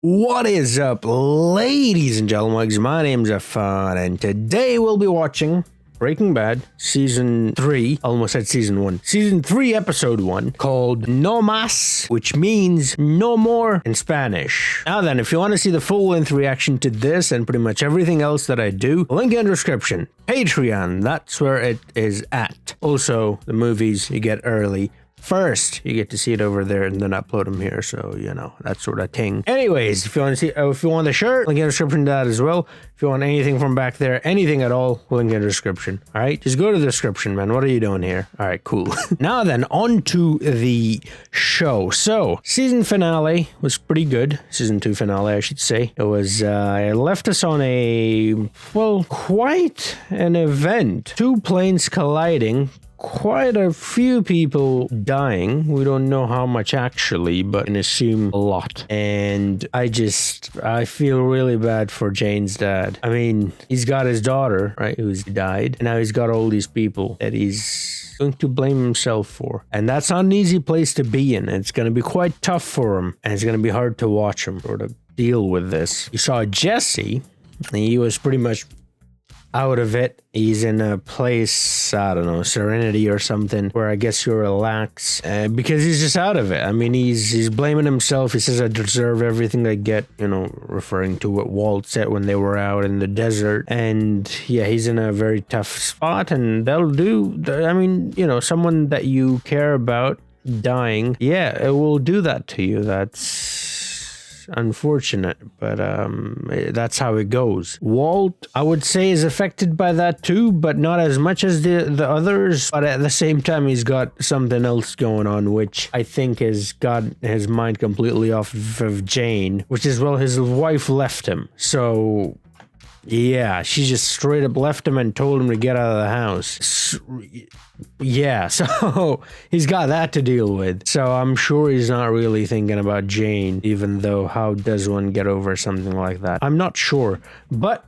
What is up, ladies and gentlemen? My name's Afan, and today we'll be watching Breaking Bad Season 3, almost said Season 1. Season 3, Episode 1, called No Mas, which means no more in Spanish. Now then, if you want to see the full-length reaction to this and pretty much everything else that I do, link in the description. Patreon, that's where it is at. Also, the movies you get early. First, you get to see it over there and then upload them here, so you know, that sort of thing. Anyways, if you want to see, if you want the shirt, link in the description to that as well. If you want anything from back there, anything at all, link in the description. All right, just go to the description, man. What are you doing here? All right, cool. Now then, on to the show. So, season finale was pretty good. Season 2 finale, I should say. It was, it left us on a, well, quite an event. Two planes colliding. Quite a few people dying. We don't know how much actually, but can assume a lot. And I feel really bad for Jane's dad. I mean, he's got his daughter, right, who's died. And now he's got all these people that he's going to blame himself for. And that's not an easy place to be in. It's going to be quite tough for him. And it's going to be hard to watch him or to deal with this. You saw Jesse. He was pretty much out of it. He's in a place, I don't know, Serenity or something, where I guess you relax, because he's just out of it. I mean, he's blaming himself. He says, I deserve everything I get, you know, referring to what Walt said when they were out in the desert. And yeah, he's in a very tough spot, and they'll do, I mean, you know, someone that you care about dying, yeah, it will do that to you. That's unfortunate, but that's how it goes. Walt, I would say, is affected by that too, but not as much as the others. But at the same time, he's got something else going on, which I think has got his mind completely off of Jane, which is, well, his wife left him. So yeah, she just straight up left him and told him to get out of the house. Yeah, so he's got that to deal with. So I'm sure he's not really thinking about Jane, even though how does one get over something like that? I'm not sure, but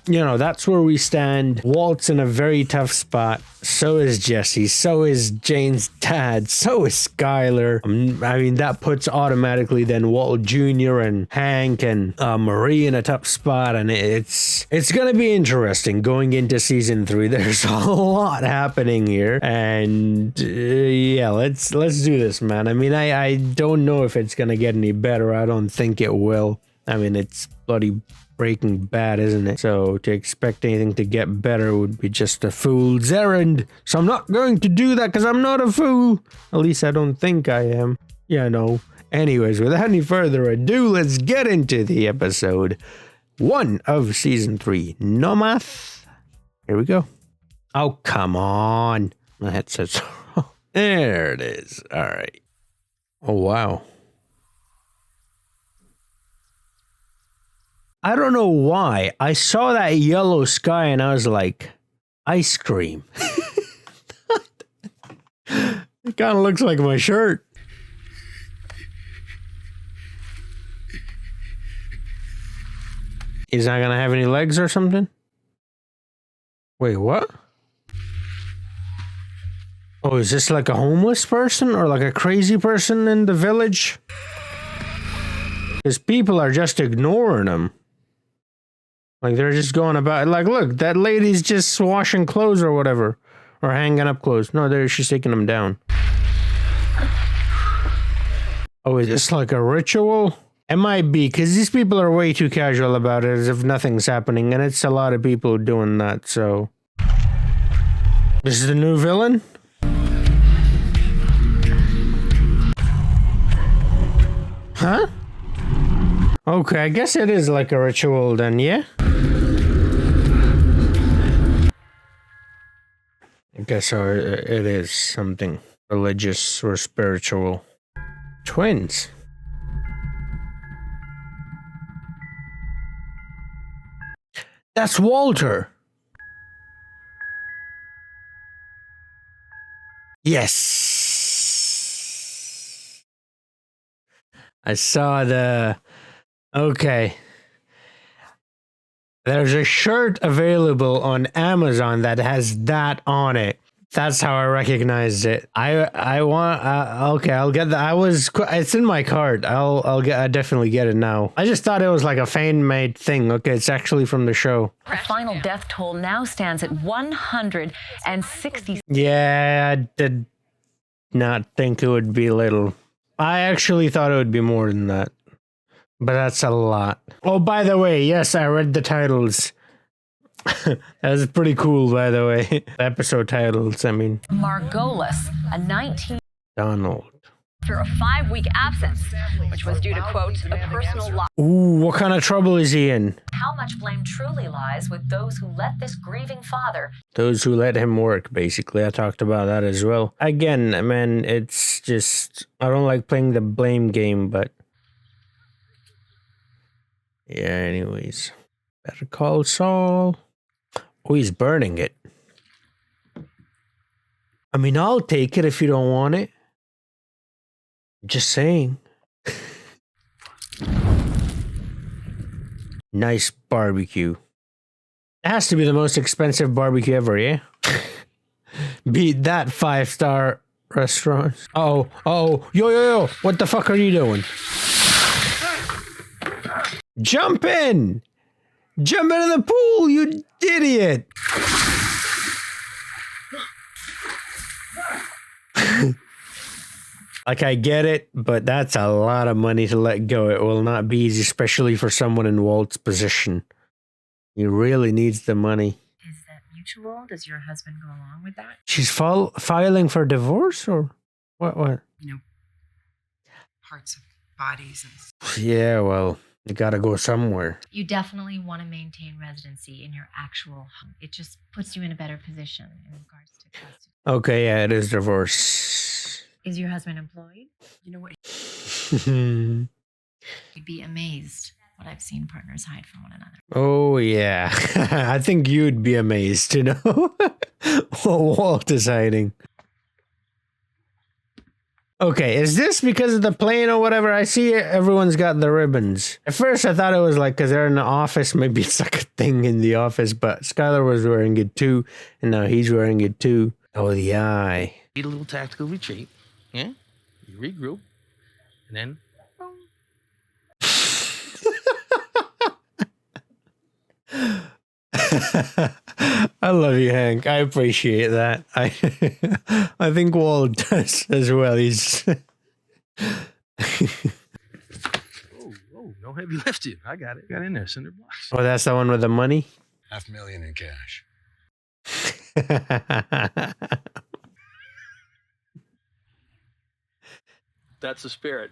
you know, that's where we stand. Walt's in a very tough spot. So is Jesse. So is Jane's dad. So is Skyler. I mean, that puts automatically then Walt Jr. and Hank and Marie in a tough spot. And it's going to be interesting going into season 3. There's a lot happening here. And yeah, let's do this, man. I mean, I don't know if it's going to get any better. I don't think it will. I mean, it's bloody Breaking Bad, isn't it? So to expect anything to get better would be just a fool's errand. So I'm not going to do that because I'm not a fool. At least I don't think I am. Yeah, no. Anyways, without any further ado, let's get into the episode 1 of season 3. No math. Here we go. Oh, come on. My headset's there it is. All right. Oh, wow. I don't know why. I saw that yellow sky and I was like, ice cream. It kind of looks like my shirt. He's not going to have any legs or something? Wait, what? Oh, is this like a homeless person or like a crazy person in the village? Because people are just ignoring him. Like, they're just going about, like, look, that lady's just washing clothes or whatever. Or hanging up clothes. No, there, she's taking them down. Oh, is this like a ritual? It might be, because these people are way too casual about it, as if nothing's happening, and it's a lot of people doing that, so. This is the new villain? Huh? Okay, I guess it is like a ritual then, yeah? I guess it is something religious or spiritual. Twins. That's Walter. Yes. I saw the... Okay. There's a shirt available on Amazon that has that on it. That's how I recognized it. I want. Okay, I'll get that. It's in my cart. I definitely get it now. I just thought it was like a fan made thing. Okay, it's actually from the show. The final death toll now stands at 160. Yeah, I did not think it would be little. I actually thought it would be more than that. But that's a lot. Oh, by the way, yes, I read the titles. That was pretty cool, by the way. Episode titles, I mean. Margolis, a 19... Donald. After a 5-week absence, which was due to, quote, a personal loss. Ooh, what kind of trouble is he in? How much blame truly lies with those who let this grieving father... Those who let him work, basically. I talked about that as well. Again, man, it's just... I don't like playing the blame game, but... Yeah, anyways. Better call Saul. Oh, he's burning it. I mean, I'll take it if you don't want it. Just saying. Nice barbecue. It has to be the most expensive barbecue ever, yeah? Beat that 5-star restaurant. Oh, yo. What the fuck are you doing? Jump in! Jump into the pool, you idiot! Like, I get it, but that's a lot of money to let go. It will not be easy, especially for someone in Walt's position. He really needs the money. Is that mutual? Does your husband go along with that? She's filing for divorce, or what? You know, parts of bodies and... Yeah, well, you gotta go somewhere. You definitely want to maintain residency in your actual home. It just puts you in a better position in regards to custody. Okay, yeah, it is divorce. Is your husband employed? You know what? You'd be amazed what I've seen partners hide from one another. Oh, yeah. I think you'd be amazed to know what Walt is hiding. Okay, is this because of the plane or whatever? I see everyone's got the ribbons. At first, I thought it was like because they're in the office. Maybe it's like a thing in the office, but Skyler was wearing it too, and now he's wearing it too. Oh, the eye. Need a little tactical retreat. Yeah? You regroup, and then... I love you, Hank. I appreciate that. I think Walt does as well. He's... Oh, no heavy lifting. I got it. Got in there, cinder blocks. Oh, that's the one with the money? $500,000 in cash. That's the spirit.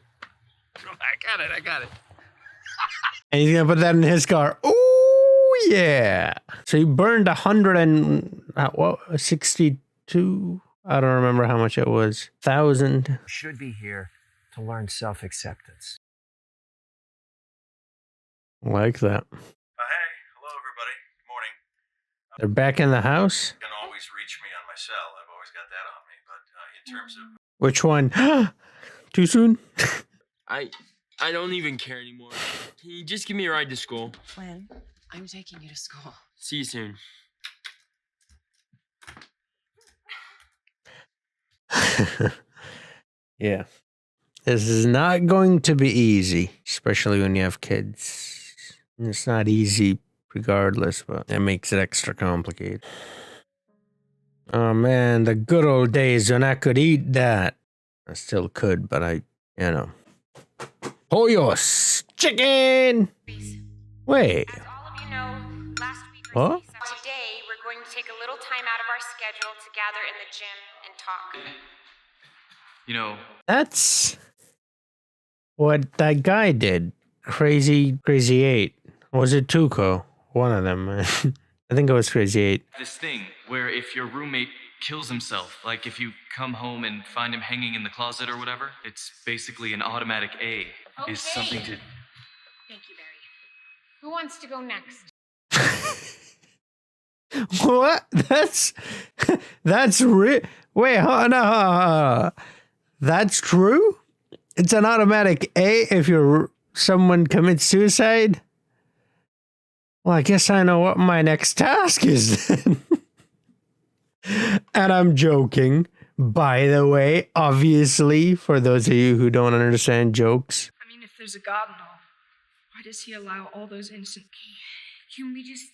I got it. And he's gonna put that in his car. Oh yeah! So he burned 162. I don't remember how much it was. 1,000. Should be here to learn self-acceptance. Like that. Hey, hello everybody. Good morning. They're back in the house. You can always reach me on my cell. I've always got that on me. But in terms of... Which one? Too soon? I don't even care anymore. Can you just give me a ride to school? When? I'm taking you to school. See you soon. Yeah. This is not going to be easy, especially when you have kids. It's not easy regardless, but it makes it extra complicated. Oh man, the good old days when I could eat that. I still could, but Hoyos! Chicken! Wait. As all of you know, last week Huh? today we're going to take a little time out of our schedule to gather in the gym and talk. You know, That's what that guy did. Crazy 8. Or was it Tuco? One of them. I think it was Crazy 8. this thing where if your roommate kills himself, like if you come home and find him hanging in the closet or whatever, it's basically an automatic A. Is something to... Thank you, Barry. Who wants to go next? What? That's Wait, no. That's true? It's an automatic A if someone commits suicide? Well, I guess I know what my next task is then. And I'm joking. By the way, obviously, for those of you who don't understand jokes. I mean, if there's a God and all, why does he allow all those innocent... Can we just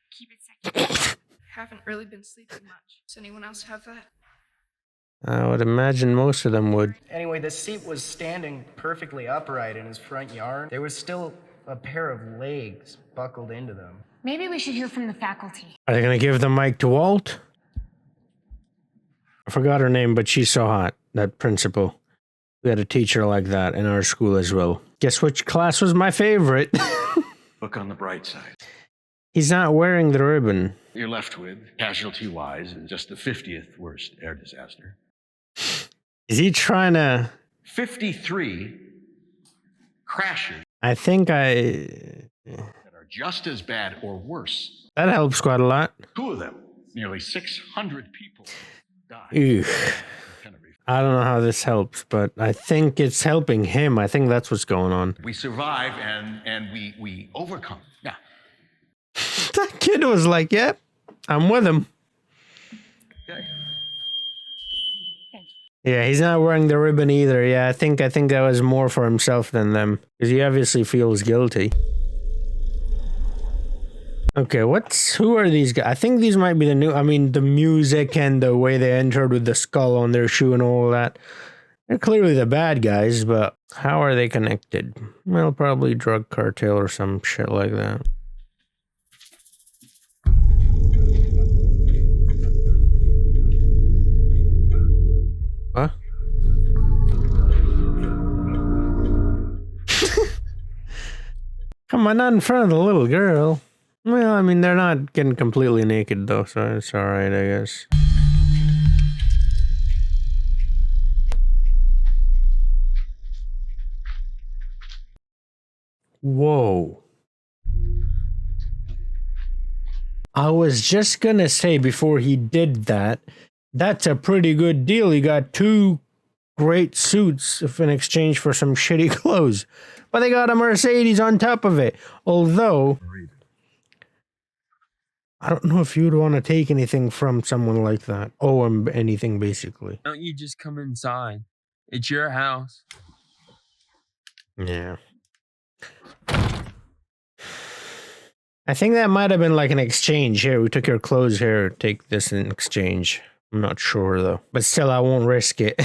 keep it second? Haven't really been sleeping much. Does anyone else have that? I would imagine most of them would. Anyway, the seat was standing perfectly upright in his front yard. There was still a pair of legs buckled into them. Maybe we should hear from the faculty. Are they going to give the mic to Walt? I forgot her name, but she's so hot, that principal. We had a teacher like that in our school as well. Guess which class was my favorite? Look on the bright side. He's not wearing the ribbon. You're left with, casualty-wise, just the 50th worst air disaster. Is he trying to... 53 crashes I think that are just as bad or worse. that helps quite a lot. 2 of them, nearly 600 people died. Ew. I don't know how this helps, but I think it's helping him. I think that's what's going on. We survive and we overcome. Yeah. That kid was like, yep, I'm with him. Okay. Yeah, he's not wearing the ribbon either. Yeah, I think that was more for himself than them. Because he obviously feels guilty. Okay, who are these guys? I think these might be the new, the music and the way they entered with the skull on their shoe and all that. They're clearly the bad guys, but how are they connected? Well, probably drug cartel or some shit like that. Huh? Come on, not in front of the little girl. Well, they're not getting completely naked, though, so it's alright, I guess. Whoa. I was just gonna say before he did that, that's a pretty good deal. He got 2 great suits in exchange for some shitty clothes. But they got a Mercedes on top of it. Although, I don't know if you'd want to take anything from someone like that. Oh, anything, basically. Don't you just come inside? It's your house. Yeah. I think that might have been like an exchange. Here, we took your clothes here. Take this in exchange. I'm not sure, though. But still, I won't risk it.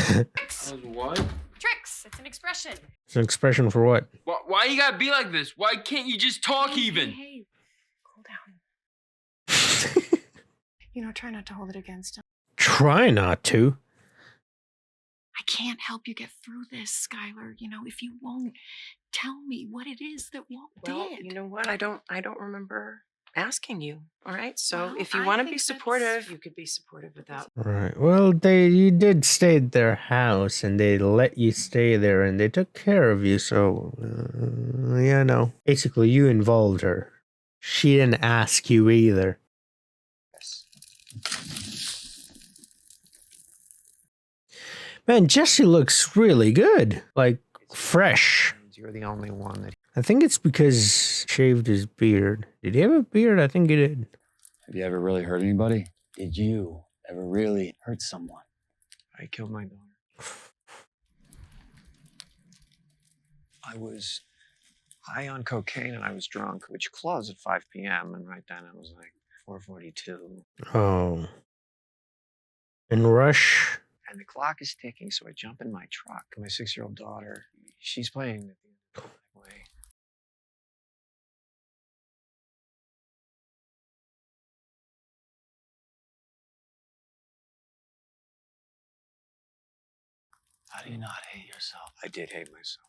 What? Tricks. It's an expression. It's an expression for what? Why you gotta be like this? Why can't you just talk even? Hey, cool down. Try not to hold it against him. Try not to. I can't help you get through this, Skyler. If you won't tell me what it is that Walt did. You know what? I don't remember asking you. All right. So Well, if you I want to think be that's- supportive, you could be supportive without. Right. Well, you did stay at their house, and they let you stay there, and they took care of you. So, yeah, no. Basically, you involved her. She didn't ask you either. Man, Jesse looks really good. Like, fresh. You're the only one that... I think it's because he shaved his beard. Did he have a beard? I think he did. Have you ever really hurt anybody? Did you ever really hurt someone? I killed my daughter. I was high on cocaine and I was drunk, which closed at 5 p.m. And right then it was like 4:42. Oh. In Rush? And the clock is ticking, so I jump in my truck. My 6-year-old daughter, she's playing at the end of the driveway. How do you not hate yourself? I did hate myself,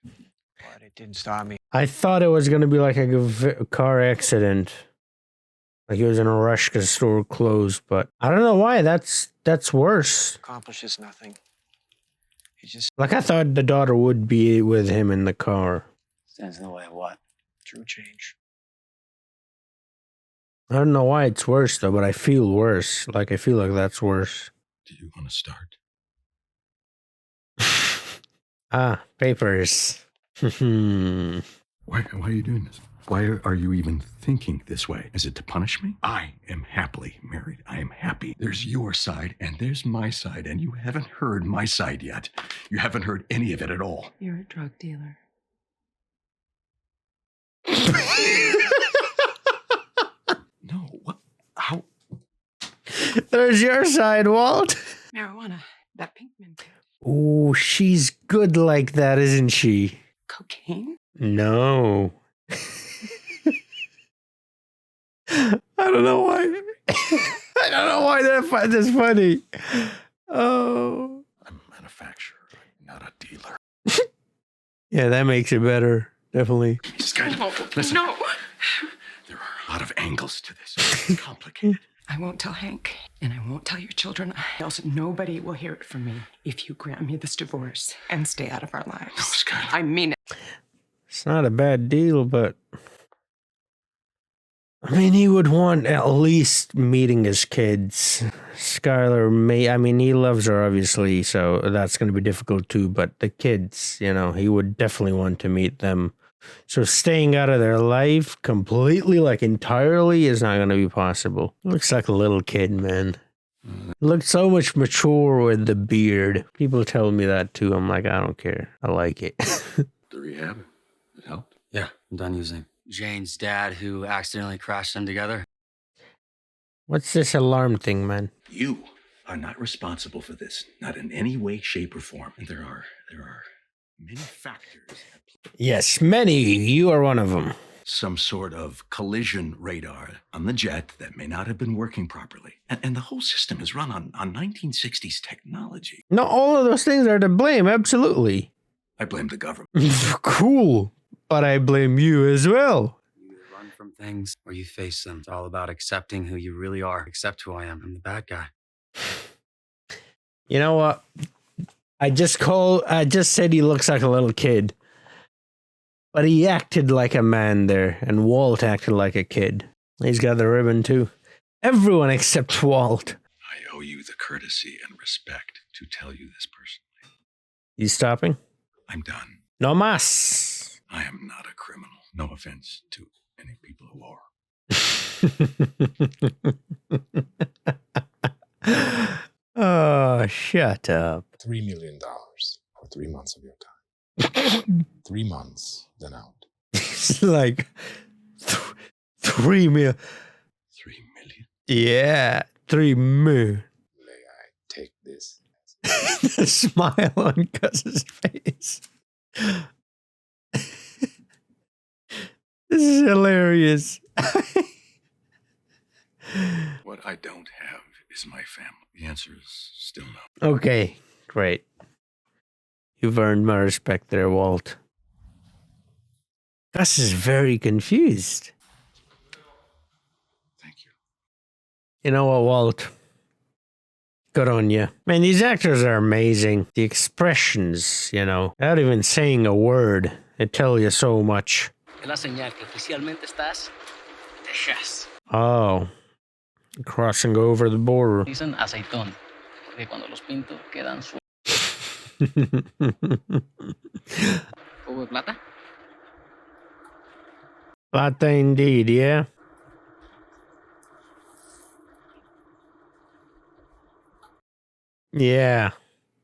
but it didn't stop me. I thought it was going to be like a car accident. Like he was in a rush because the store closed, but I don't know why. That's worse. Accomplishes nothing. He just... Like I thought the daughter would be with him in the car. Stands in the way of what? True change. I don't know why it's worse though, but I feel worse. Like I feel like that's worse. Do you want to start? Papers. Why are you doing this? Why are you even thinking this way? Is it to punish me? I am happily married. I am happy. There's your side and there's my side, and you haven't heard my side yet. You haven't heard any of it at all. You're a drug dealer. No, what? How? There's your side, Walt. Marijuana. That pink mint. Oh, she's good like that, isn't she? Cocaine? No. I don't know why. I don't know why I find this funny. Oh. I'm a manufacturer, not a dealer. Yeah, that makes it better. Definitely. Skyler, listen. No. There are a lot of angles to this. It's complicated. I won't tell Hank, and I won't tell your children. Else nobody will hear it from me if you grant me this divorce and stay out of our lives. No, Skyler. I mean it. It's not a bad deal, but I mean, he would want at least meeting his kids. Skyler he loves her, obviously, so that's going to be difficult too, but the kids, he would definitely want to meet them. So staying out of their life completely, like entirely, is not going to be possible. Looks like a little kid, man. Looks so much mature with the beard. People tell me that too. I'm like, I don't care. I like it. The rehab, it helped. Yeah, I'm done using. Jane's dad, who accidentally crashed them together. What's this alarm thing, man? You are not responsible for this, not in any way, shape, or form. And there are many factors. Yes, many. You are one of them. Some sort of collision radar on the jet that may not have been working properly. And the whole system is run on 1960s technology. No, all of those things are to blame, absolutely. I blame the government. Cool. But I blame you as well. You run from things or you face them. It's all about accepting who you really are. Accept who I am. I'm the bad guy. You know what? I just said he looks like a little kid. But he acted like a man there, and Walt acted like a kid. He's got the ribbon too. Everyone except Walt. I owe you the courtesy and respect to tell you this personally. You stopping? I'm done. No mas. I am not a criminal. No offense to any people who are. Oh, shut up. $3 million for 3 months of your time. 3 months, then out. It's like 3 million. 3 million? Yeah, 3 million. May I take this? The smile on Gus's face. This is hilarious. What I don't have is my family. The answer is still no. Okay, great. You've earned my respect there, Walt. Gus is very confused. Thank you. You know what, Walt? Good on you. Man, these actors are amazing. The expressions, without even saying a word, they tell you so much. Oh. Crossing over the border. Plata indeed, yeah. Yeah.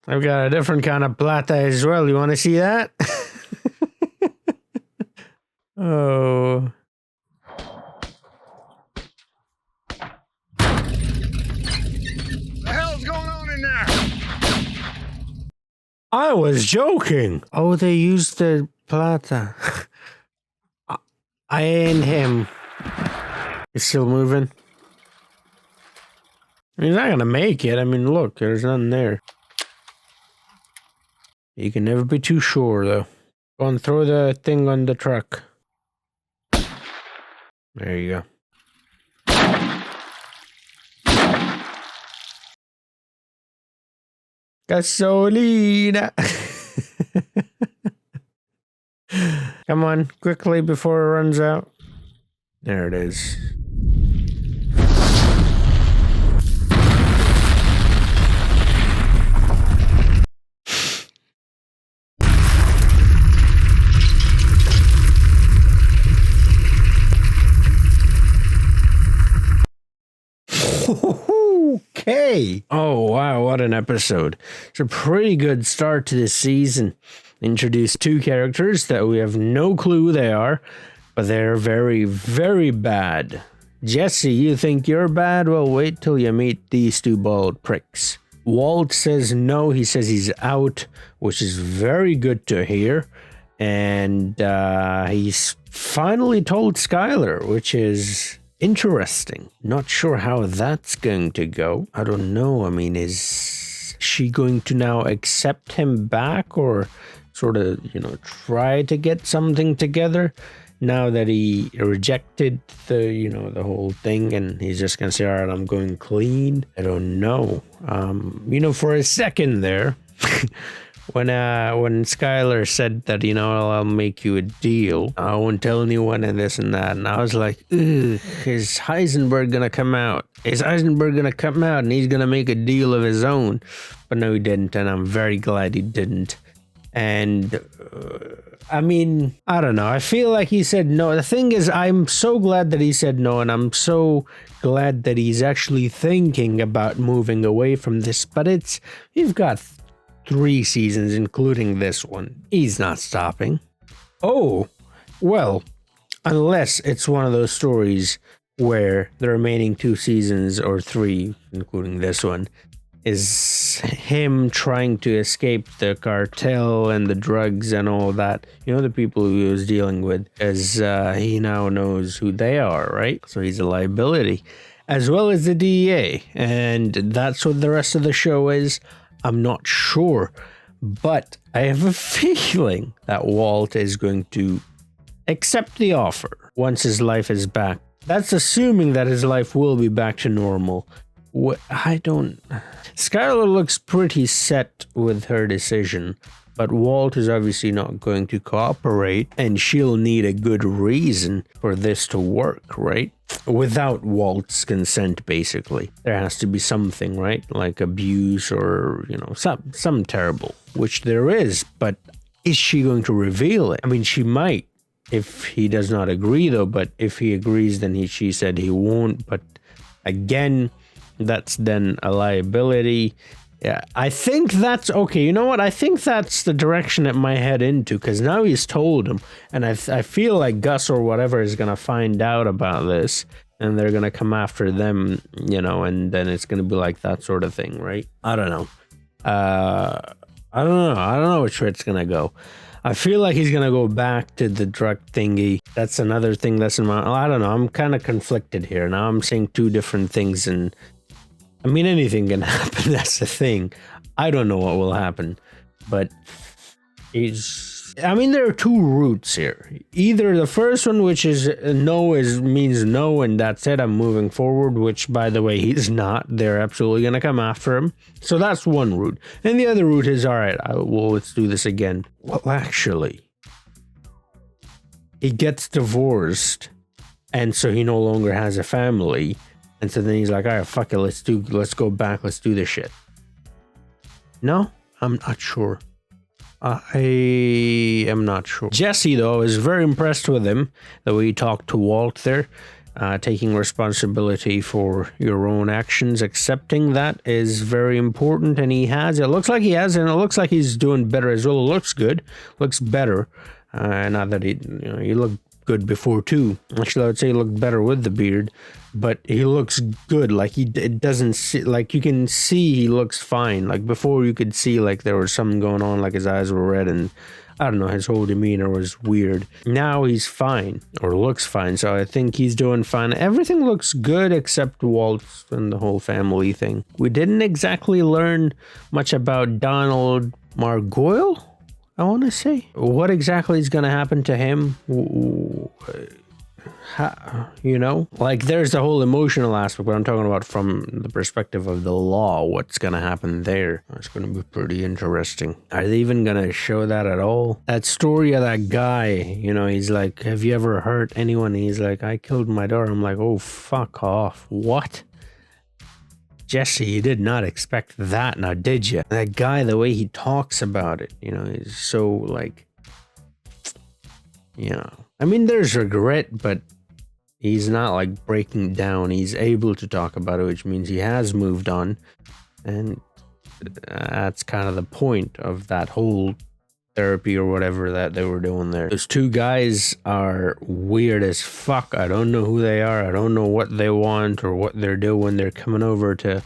I've got a different kind of plata as well. You want to see that? Oh. The hell's going on in there? I was joking. Oh, they used the plata. I ain't him. He's still moving. He's not gonna make it. I mean, look, there's nothing there. You can never be too sure, though. Go and throw the thing on the truck. There you go. Gasolina. Come on, quickly before it runs out. There it is. Okay. Oh, wow. What an episode. It's a pretty good start to this season. Introduced two characters that we have no clue who they are, but they're very, very bad. Jesse, you think you're bad? Well, wait till you meet these two bald pricks. Walt says no. He says he's out, which is very good to hear. And he's finally told Skyler, which is interesting. Not sure how that's going to go. I don't know. I mean, is she going to now accept him back or sort of, try to get something together now that he rejected the whole thing and he's just going to say, all right, I'm going clean? I don't know. For a second there, when Skyler said that, I'll make you a deal, I won't tell anyone and this and that, and I was like, ugh, is Heisenberg gonna come out? Is Heisenberg gonna come out and he's gonna make a deal of his own? But no, he didn't, and I'm very glad he didn't. And I don't know. I feel like he said no. The thing is, I'm so glad that he said no, and I'm so glad that he's actually thinking about moving away from this. But you've got 3 seasons, including this one. He's not stopping. Oh, well, unless it's one of those stories where the remaining 2 seasons, or 3, including this one, is him trying to escape the cartel and the drugs and all that. The people who he was dealing with, as he now knows who they are, right? So he's a liability, as well as the DEA. And that's what the rest of the show is. I'm not sure, but I have a feeling that Walt is going to accept the offer once his life is back. That's assuming that his life will be back to normal. Skyler looks pretty set with her decision, but Walt is obviously not going to cooperate, and she'll need a good reason for this to work, right? Without Walt's consent, basically. There has to be something, right? Like abuse or, some terrible, which there is, but is she going to reveal it? I mean, she might, if he does not agree, though, but if he agrees, then she said he won't, but again, that's then a liability. Yeah, I think that's okay. You know what? I think that's the direction it might head into, because now he's told him, and I feel like Gus or whatever is going to find out about this, and they're going to come after them, and then it's going to be like that sort of thing, right? I don't know. I don't know which way it's going to go. I feel like he's going to go back to the drug thingy. That's another thing that's in my... I don't know. I'm kind of conflicted here. Now I'm saying 2 different things, and anything can happen. That's the thing. I don't know what will happen, but there are 2 routes here. Either the first one, which is no, means no, and that's it, I'm moving forward, which, by the way, he's not. They're absolutely going to come after him. So that's one route. And the other route is, all right, let's do this again. Well, actually, he gets divorced, and so he no longer has a family. And so then he's like, all right, fuck it, let's go back, let's do this shit. No, I'm not sure. I am not sure. Jesse, though, is very impressed with him, the way he talked to Walt there, taking responsibility for your own actions. Accepting that is very important, and he has. It looks like he has, and it looks like he's doing better as well. It looks good, looks better. Not that he looked good before too. Actually, I would say he looked better with the beard, but he looks good. Like it doesn't see, like you can see he looks fine. Like before you could see like there was something going on, like his eyes were red and I don't know, his whole demeanor was weird. Now he's fine, or looks fine, so I think he's doing fine. Everything looks good except Walt and the whole family thing. We didn't exactly learn much about Donald Margoyle, I want to say. What exactly is going to happen to him? Like there's the whole emotional aspect, but I'm talking about from the perspective of the law, what's going to happen there. It's going to be pretty interesting. Are they even going to show that at all? That story of that guy, he's like, have you ever hurt anyone? And he's like, I killed my daughter. I'm like, oh, fuck off. What? Jesse, you did not expect that, now did you? That guy, the way he talks about it, he's so like, I mean, there's regret, but He's not like breaking down. He's able to talk about it, which means he has moved on. And that's kind of the point of that whole therapy or whatever that they were doing there. Those two guys are weird as fuck. I don't know who they are. I don't know what they want or what they're doing. They're coming over to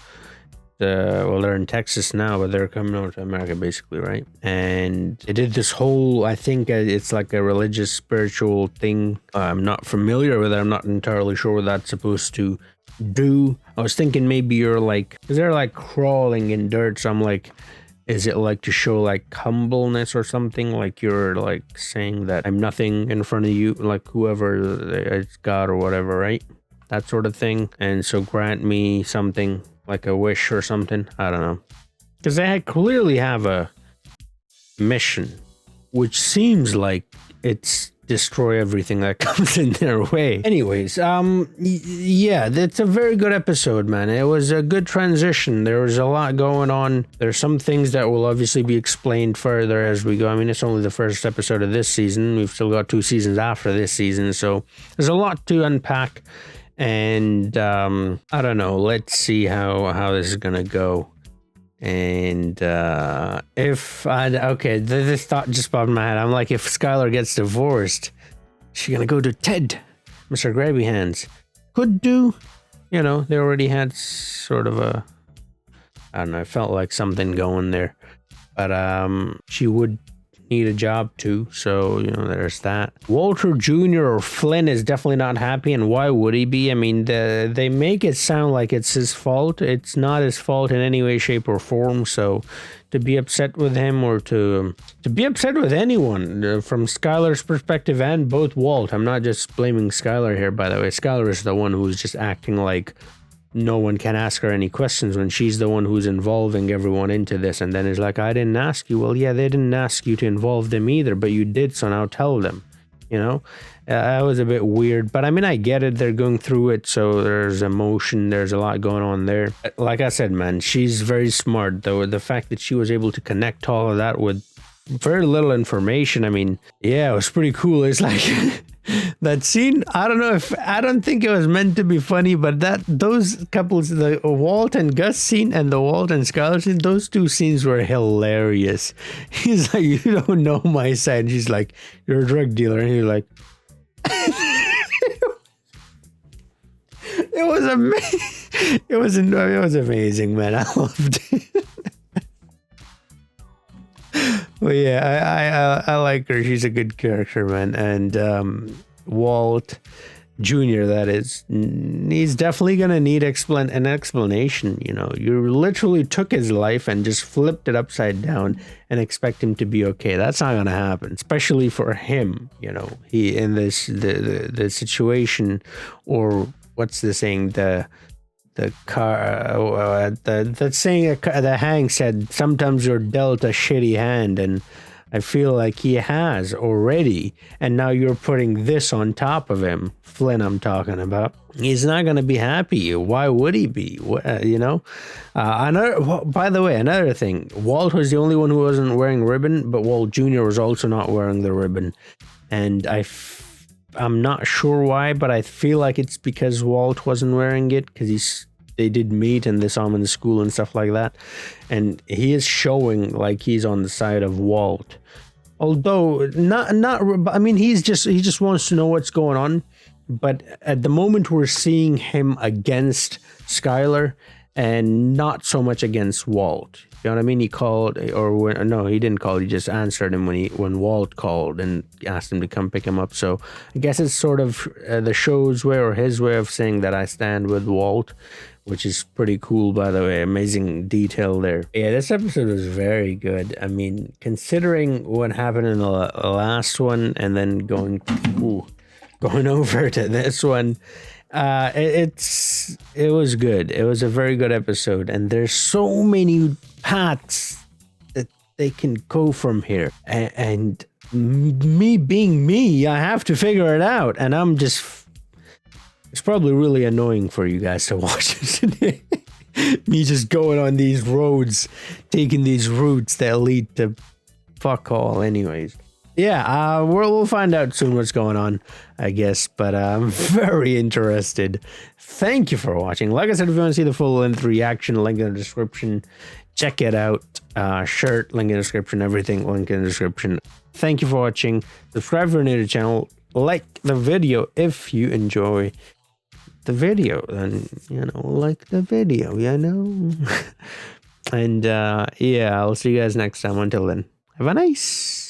well, they're in Texas now, but they're coming over to America basically, right? And they did this whole, I think it's like a religious spiritual thing. I'm not familiar with it. I'm not entirely sure what that's supposed to do. I was thinking maybe you're like, because they're like crawling in dirt, so I'm like, is it like to show like humbleness or something? Like you're like saying that I'm nothing in front of you, like whoever, it's God or whatever, right? That sort of thing. And so grant me something, like a wish or something. I don't know. Because they clearly have a mission, which seems like it's destroy everything that comes in their way. Anyways, yeah, that's a very good episode, man. It was a good transition. There was a lot going on. There's some things that will obviously be explained further as we go. I mean, it's only the first episode of this season. We've still got 2 seasons after this season, so there's a lot to unpack. And I don't know. Let's see how this is gonna go. And if this thought just popped in my head. I'm like, if Skyler gets divorced, she's gonna go to Ted, Mr. Grabby Hands. Could do, you know, they already had sort of a, I don't know, it felt like something going there. But she would need a job too, so you know, there's that. Walter Jr. or Flynn is definitely not happy, and why would he be? I mean, they make it sound like it's his fault. It's not his fault in any way, shape, or form. So to be upset with him, or to be upset with anyone from Skyler's perspective, and both Walt. I'm not just blaming Skyler here, by the way. Skyler is the one who's just acting like no one can ask her any questions when she's the one who's involving everyone into this, and then is like, I didn't ask you. Well, yeah, they didn't ask you to involve them either, but you did, so now tell them, you know. That was a bit weird, but I mean, I get it. They're going through it, so there's emotion, there's a lot going on there. Like I said, man, she's very smart, though. The fact that she was able to connect all of that with very little information, I mean, yeah, it was pretty cool. It's like that scene, I don't think it was meant to be funny, but those couples, the Walt and Gus scene and the Walt and Skyler scene, those two scenes were hilarious. He's like, you don't know my side. And she's like, you're a drug dealer. And he's like, it was amazing. It was amazing, man. I loved it. Well, yeah, I like her. She's a good character, man. And Walt Jr., that is, he's definitely going to need an explanation. You know, you literally took his life and just flipped it upside down and expect him to be okay. That's not going to happen, especially for him. You know, he in this the situation, or what's the saying, the saying the Hang said, sometimes you're dealt a shitty hand, and I feel like he has already, and now you're putting this on top of him. Flynn, I'm talking about. He's not going to be happy. Why would he be? You know? By the way, another thing. Walt was the only one who wasn't wearing ribbon, but Walt Jr. was also not wearing the ribbon. And I'm not sure why, but I feel like it's because Walt wasn't wearing it, because they did meet and they saw him in the school and stuff like that, and he is showing like he's on the side of Walt, although not I mean, he just wants to know what's going on. But at the moment, we're seeing him against Skyler and not so much against Walt. You know what I mean? He called, no, he didn't call. He just answered him when Walt called and asked him to come pick him up. So I guess it's sort of the show's way, or his way of saying that I stand with Walt, which is pretty cool, by the way. Amazing detail there. Yeah, this episode was very good. I mean, considering what happened in the last one and then going over to this one, it was good. It was a very good episode, and there's so many paths that they can go from here. And me being me, I have to figure it out, and it's probably really annoying for you guys to watch this. Me just going on these roads, taking these routes that lead to fuck all anyways. Yeah, we'll find out soon what's going on, I guess, but I'm very interested. Thank you for watching. Like I said, if you want to see the full-length reaction, link in the description. Check it out. Shirt, link in the description. Everything, link in the description. Thank you for watching. Subscribe if you're new to the channel. Like the video if you enjoy the video. Then, you know, like the video, you know? And, yeah, I'll see you guys next time. Until then, have a nice